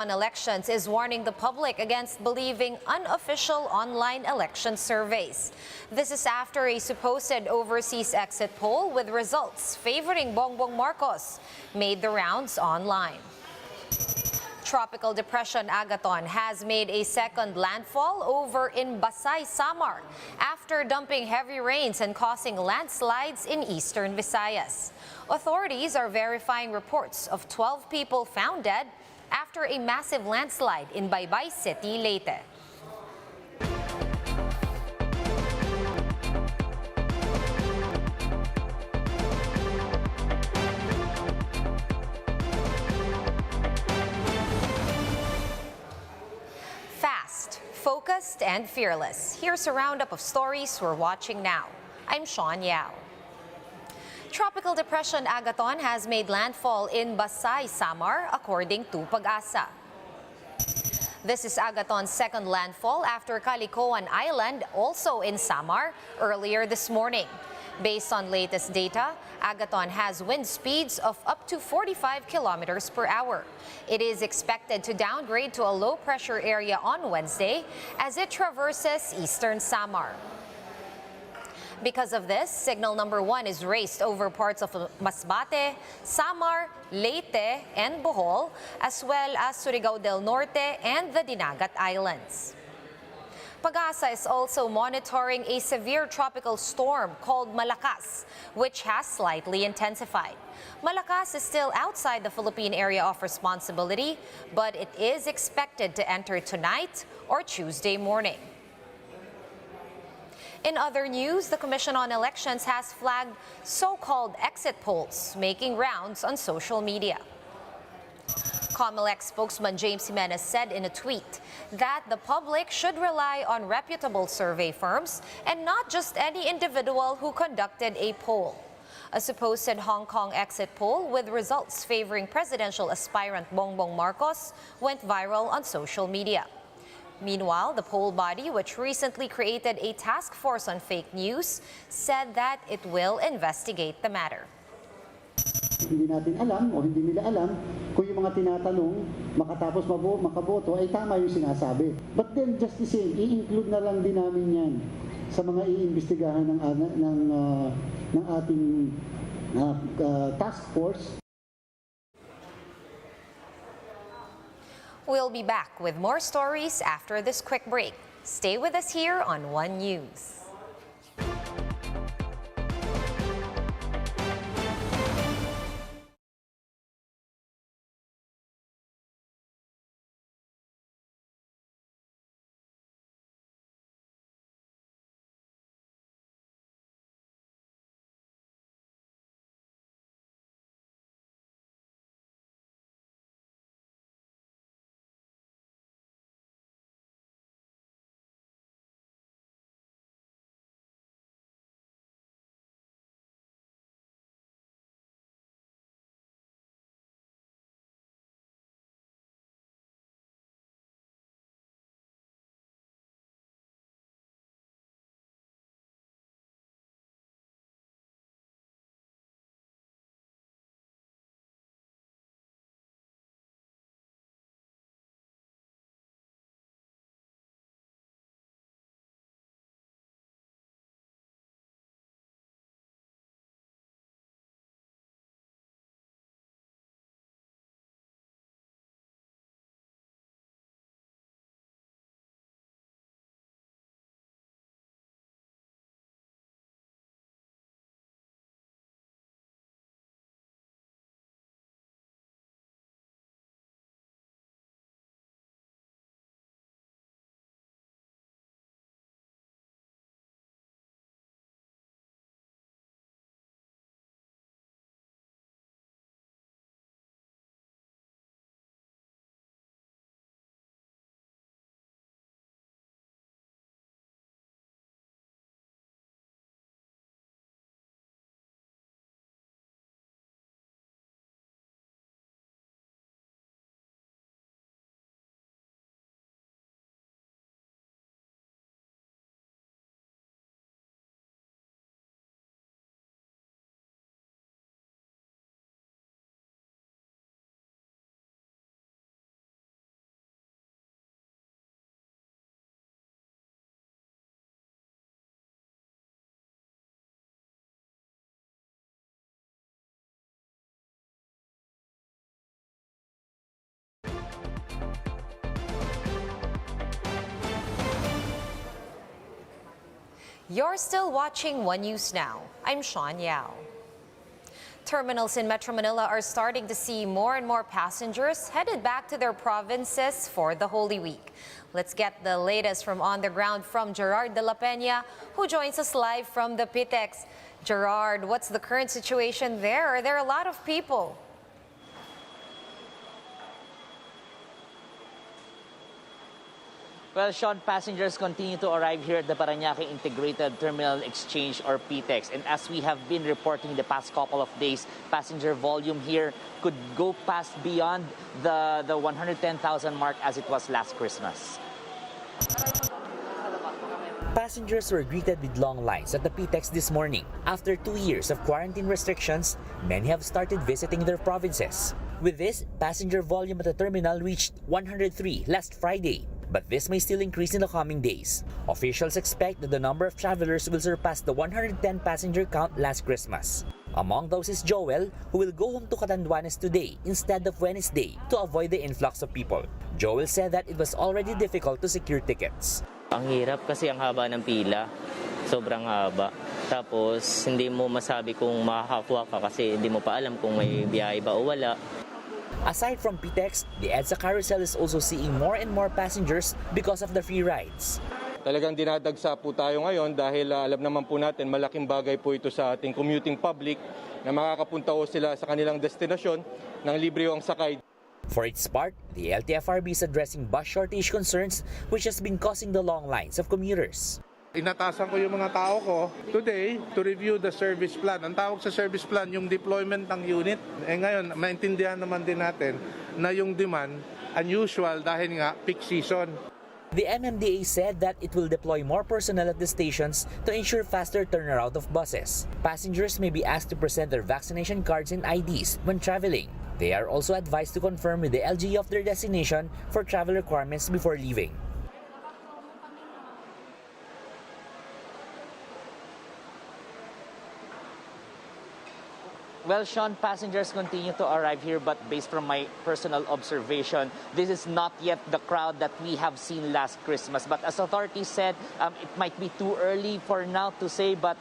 On elections is warning the public against believing unofficial online election surveys. This is after a supposed overseas exit poll with results favoring Bongbong Marcos made the rounds online. Tropical depression Agathon has made a second landfall over in Basey, Samar after dumping heavy rains and causing landslides in eastern Visayas. Authorities are verifying reports of 12 people found dead after a massive landslide in Baybay City, Leyte. Fast, focused, and fearless. Here's a roundup of stories we're watching now. I'm Sean Yao. Tropical depression Agaton has made landfall in Basey, Samar, according to Pag-asa. This is Agaton's second landfall after Calicoan Island, also in Samar, earlier this morning. Based on latest data, Agaton has wind speeds of up to 45 kilometers per hour. It is expected to downgrade to a low-pressure area on Wednesday as it traverses eastern Samar. Because of this, signal number 1 is raised over parts of Masbate, Samar, Leyte, and Bohol, as well as Surigao del Norte and the Dinagat Islands. Pag-asa is also monitoring a severe tropical storm called Malakas, which has slightly intensified. Malakas is still outside the Philippine area of responsibility, but it is expected to enter tonight or Tuesday morning. In other news, the Commission on Elections has flagged so-called exit polls making rounds on social media. Comelec spokesman James Jimenez said in a tweet that the public should rely on reputable survey firms and not just any individual who conducted a poll. A supposed Hong Kong exit poll with results favoring presidential aspirant Bongbong Marcos went viral on social media. Meanwhile, the poll body, which recently created a task force on fake news, said that it will investigate the matter. Hindi natin alam o hindi nila alam kung yung mga tinatanong makatapos makaboto ay tama yung sinasabi. But then just the same, i-include na lang din namin yan sa mga iimbestigahan ng ating task force. We'll be back with more stories after this quick break. Stay with us here on One News. You're still watching One News Now. I'm Sean Yao. Terminals in Metro Manila are starting to see more and more passengers headed back to their provinces for the Holy Week. Let's get the latest from on the ground from Gerard de la Peña, who joins us live from the PITEX. Gerard, what's the current situation there? Are there a lot of people? Well, Sean, passengers continue to arrive here at the Parañaque Integrated Terminal Exchange or PTEX. And as we have been reporting the past couple of days, passenger volume here could go past beyond the 110,000 mark as it was last Christmas. Passengers were greeted with long lines at the PTEX this morning. After 2 years of quarantine restrictions, many have started visiting their provinces. With this, passenger volume at the terminal reached 103 last Friday. But this may still increase in the coming days. Officials expect that the number of travelers will surpass the 110 passenger count last Christmas. Among those is Joel, who will go home to Catanduanes today instead of Wednesday to avoid the influx of people. Joel said that it was already difficult to secure tickets. Ang hirap kasi ang haba ng pila. Sobrang haba. Tapos hindi mo masabi kung makakakuha ka kasi hindi mo pa alam kung may biyahe ba o wala. Aside from PTEX, the EDSA carousel is also seeing more and more passengers because of the free rides. Talagang dinadagsa po tayo ngayon dahil alam naman po natin malaking bagay po ito sa ating commuting public na makakapunta po sila sa kanilang destinasyon ng libre ang sakay. For its part, the LTFRB is addressing bus shortage concerns which has been causing the long lines of commuters. Inatasan ko yung mga tao ko today to review the service plan. Ang tawag sa service plan, yung deployment ng unit. Ngayon, maintindihan naman din natin na yung demand unusual dahil nga peak season. The MMDA said that it will deploy more personnel at the stations to ensure faster turnaround of buses. Passengers may be asked to present their vaccination cards and IDs when traveling. They are also advised to confirm with the LGU of their destination for travel requirements before leaving. Well, Sean, passengers continue to arrive here, but based from my personal observation, this is not yet the crowd that we have seen last Christmas. But as authorities said, it might be too early for now to say, but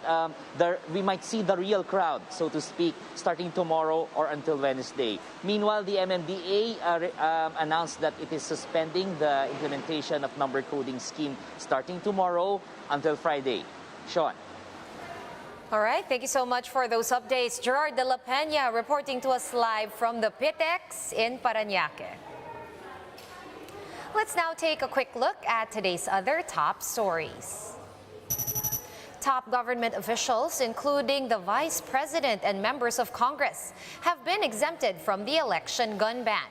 we might see the real crowd, so to speak, starting tomorrow or until Wednesday. Meanwhile, the MMDA announced that it is suspending the implementation of number coding scheme starting tomorrow until Friday. Sean. All right, thank you so much for those updates. Gerard de la Peña reporting to us live from the PITEX in Parañaque. Let's now take a quick look at today's other top stories. Top government officials, including the Vice President and members of Congress, have been exempted from the election gun ban.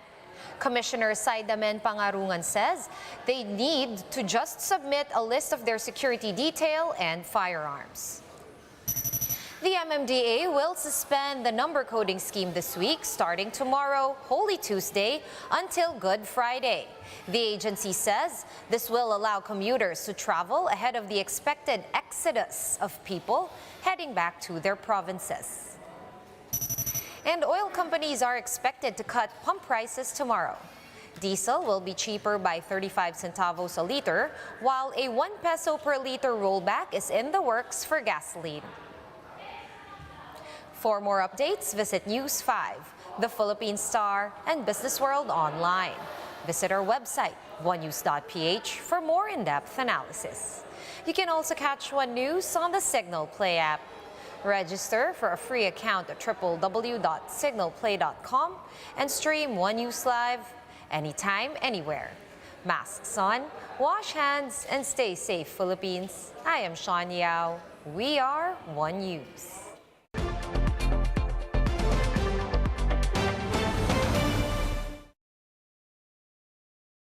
Commissioner Saidamen Pangarungan says they need to just submit a list of their security detail and firearms. The MMDA will suspend the number coding scheme this week, starting tomorrow, Holy Tuesday, until Good Friday. The agency says this will allow commuters to travel ahead of the expected exodus of people heading back to their provinces. And oil companies are expected to cut pump prices tomorrow. Diesel will be cheaper by 35 centavos a liter, while a 1 peso per liter rollback is in the works for gasoline. For more updates, visit News 5, The Philippine Star, and Business World online. Visit our website, onenews.ph, for more in-depth analysis. You can also catch One News on the Signal Play app. Register for a free account at www.signalplay.com and stream One News Live anytime, anywhere. Masks on, wash hands, and stay safe, Philippines. I am Sean Yao. We are One News.